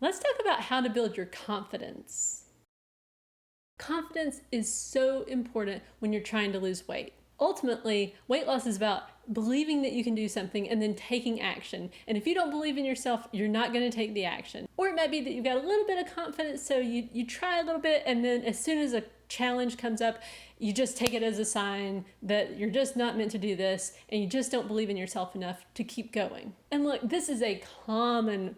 Let's talk about how to build your confidence. Confidence is so important when you're trying to lose weight. Ultimately, weight loss is about believing that you can do something and then taking action. And if you don't believe in yourself, you're not going to take the action. Or it might be that you've got a little bit of confidence, so you try a little bit, and then as soon as a challenge comes up, you just take it as a sign that you're just not meant to do this, and you just don't believe in yourself enough to keep going. And look, this is a common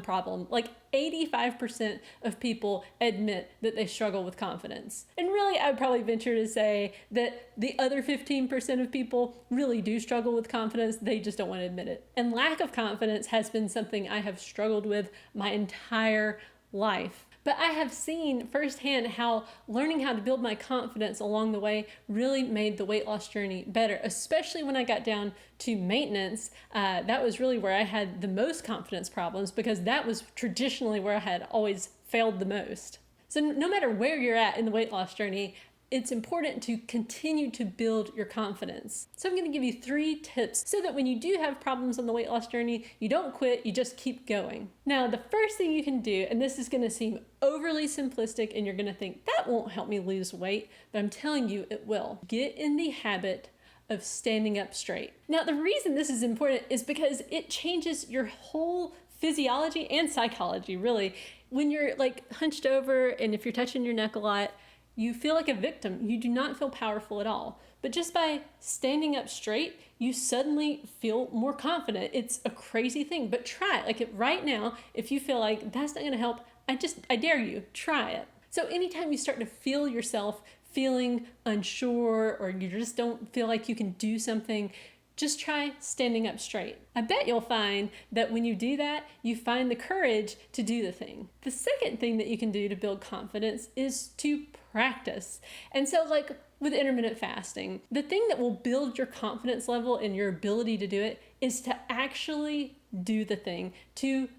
problem. Like 85% of people admit that they struggle with confidence. And really, I would probably venture to say that the other 15% of people really do struggle with confidence. They just don't want to admit it. And lack of confidence has been something I have struggled with my entire life. But I have seen firsthand how learning how to build my confidence along the way really made the weight loss journey better, especially when I got down to maintenance. That was really where I had the most confidence problems, because that was traditionally where I had always failed the most. So no matter where you're at in the weight loss journey, it's important to continue to build your confidence. So I'm going to give you 3 tips so that when you do have problems on the weight loss journey, you don't quit, you just keep going. Now, the first thing you can do, and this is going to seem overly simplistic and you're going to think that won't help me lose weight, but I'm telling you it will. Get in the habit of standing up straight. Now, the reason this is important is because it changes your whole physiology and psychology, really. When you're like hunched over and if you're touching your neck a lot, you feel like a victim. You do not feel powerful at all. But just by standing up straight, you suddenly feel more confident. It's a crazy thing, but try it. Like right now, if you feel like that's not gonna help, I dare you, try it. So anytime you start to feel yourself feeling unsure, or you just don't feel like you can do something, just try standing up straight. I bet you'll find that when you do that, you find the courage to do the thing. The second thing that you can do to build confidence is to practice. And so like with intermittent fasting, the thing that will build your confidence level and your ability to do it is to actually do the thing, to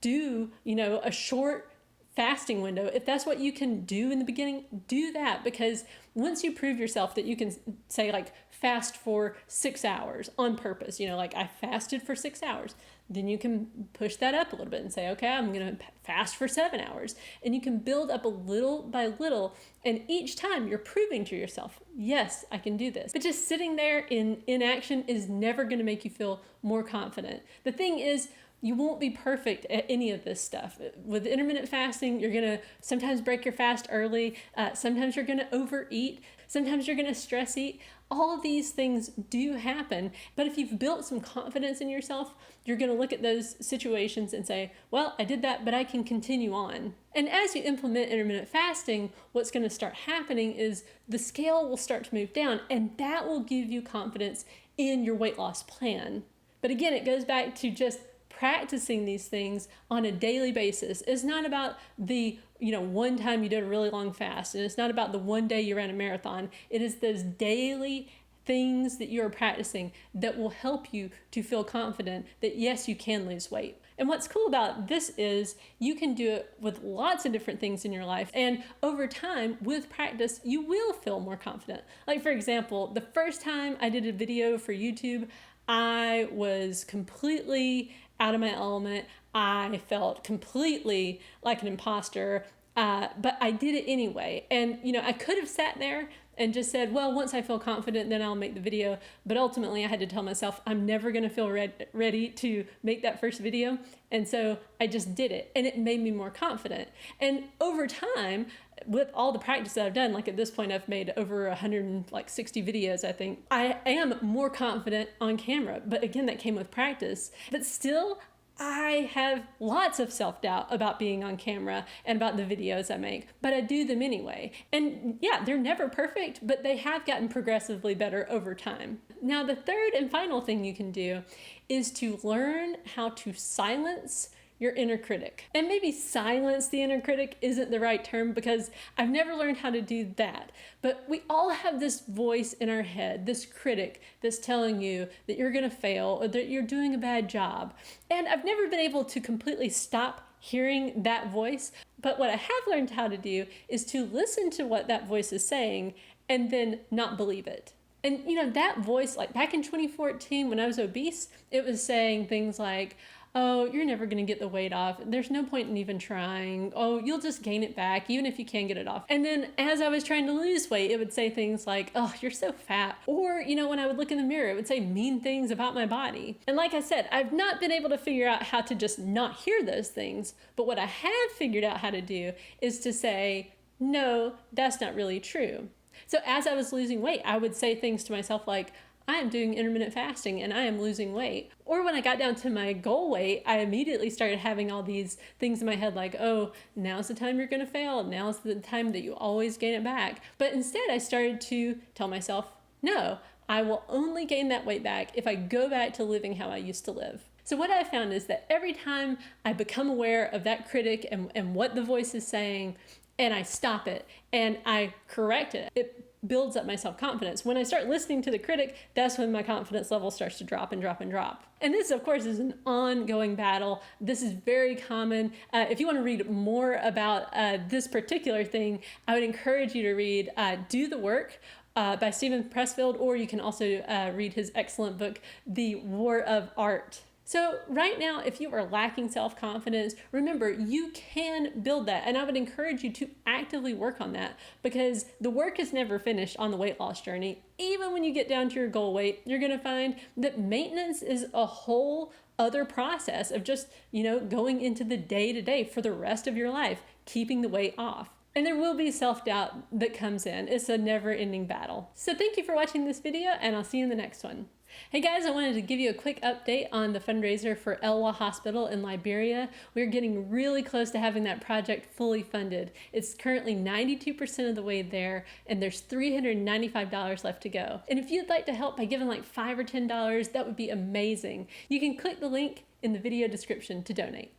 do, a short fasting window. If that's what you can do in the beginning, do that, because once you prove yourself that you can say like fast for 6 hours on purpose, like I fasted for 6 hours, then you can push that up a little bit and say, okay, I'm going to fast for 7 hours. And you can build up a little by little. And each time you're proving to yourself, yes, I can do this. But just sitting there in inaction is never going to make you feel more confident. The thing is, you won't be perfect at any of this stuff. With intermittent fasting, you're gonna sometimes break your fast early. Sometimes you're gonna overeat. Sometimes you're gonna stress eat. All of these things do happen. But if you've built some confidence in yourself, you're gonna look at those situations and say, well, I did that, but I can continue on. And as you implement intermittent fasting, what's gonna start happening is the scale will start to move down, and that will give you confidence in your weight loss plan. But again, it goes back to just practicing these things on a daily basis. It's not about the one time you did a really long fast, and it's not about the one day you ran a marathon. It is those daily things that you are practicing that will help you to feel confident that yes, you can lose weight. And what's cool about this is you can do it with lots of different things in your life, and over time with practice you will feel more confident. Like for example, the first time I did a video for YouTube, I was completely out of my element. I felt completely like an imposter, but I did it anyway. And, I could have sat there and just said, well, once I feel confident, then I'll make the video. But ultimately, I had to tell myself, I'm never going to feel ready to make that first video. And so I just did it, and it made me more confident. And over time, with all the practice that I've done, like at this point, I've made over 160 videos, I think. I am more confident on camera, but again, that came with practice. But still, I have lots of self-doubt about being on camera and about the videos I make, but I do them anyway. And yeah, they're never perfect, but they have gotten progressively better over time. Now, the third and final thing you can do is to learn how to silence your inner critic. And maybe silence the inner critic isn't the right term, because I've never learned how to do that. But we all have this voice in our head, this critic that's telling you that you're gonna fail or that you're doing a bad job. And I've never been able to completely stop hearing that voice. But what I have learned how to do is to listen to what that voice is saying and then not believe it. And that voice, like back in 2014 when I was obese, it was saying things like, oh, you're never going to get the weight off. There's no point in even trying. Oh, you'll just gain it back, even if you can get it off. And then as I was trying to lose weight, it would say things like, oh, you're so fat. Or, when I would look in the mirror, it would say mean things about my body. And like I said, I've not been able to figure out how to just not hear those things. But what I have figured out how to do is to say, no, that's not really true. So as I was losing weight, I would say things to myself like, I am doing intermittent fasting and I am losing weight. Or when I got down to my goal weight, I immediately started having all these things in my head like, oh, now's the time you're going to fail. Now's the time that you always gain it back. But instead, I started to tell myself, no, I will only gain that weight back if I go back to living how I used to live. So what I found is that every time I become aware of that critic and what the voice is saying, and I stop it and I correct it, it builds up my self-confidence. When I start listening to the critic, that's when my confidence level starts to drop and drop and drop. And this, of course, is an ongoing battle. This is very common. If you want to read more about this particular thing, I would encourage you to read Do the Work by Steven Pressfield, or you can also read his excellent book, The War of Art. So right now, if you are lacking self-confidence, remember, you can build that. And I would encourage you to actively work on that, because the work is never finished on the weight loss journey. Even when you get down to your goal weight, you're going to find that maintenance is a whole other process of just, going into the day-to-day for the rest of your life, keeping the weight off. And there will be self-doubt that comes in. It's a never-ending battle. So thank you for watching this video, and I'll see you in the next one. Hey guys, I wanted to give you a quick update on the fundraiser for Elwa Hospital in Liberia. We're getting really close to having that project fully funded. It's currently 92% of the way there, and there's $395 left to go. And if you'd like to help by giving like $5 or $10, that would be amazing. You can click the link in the video description to donate.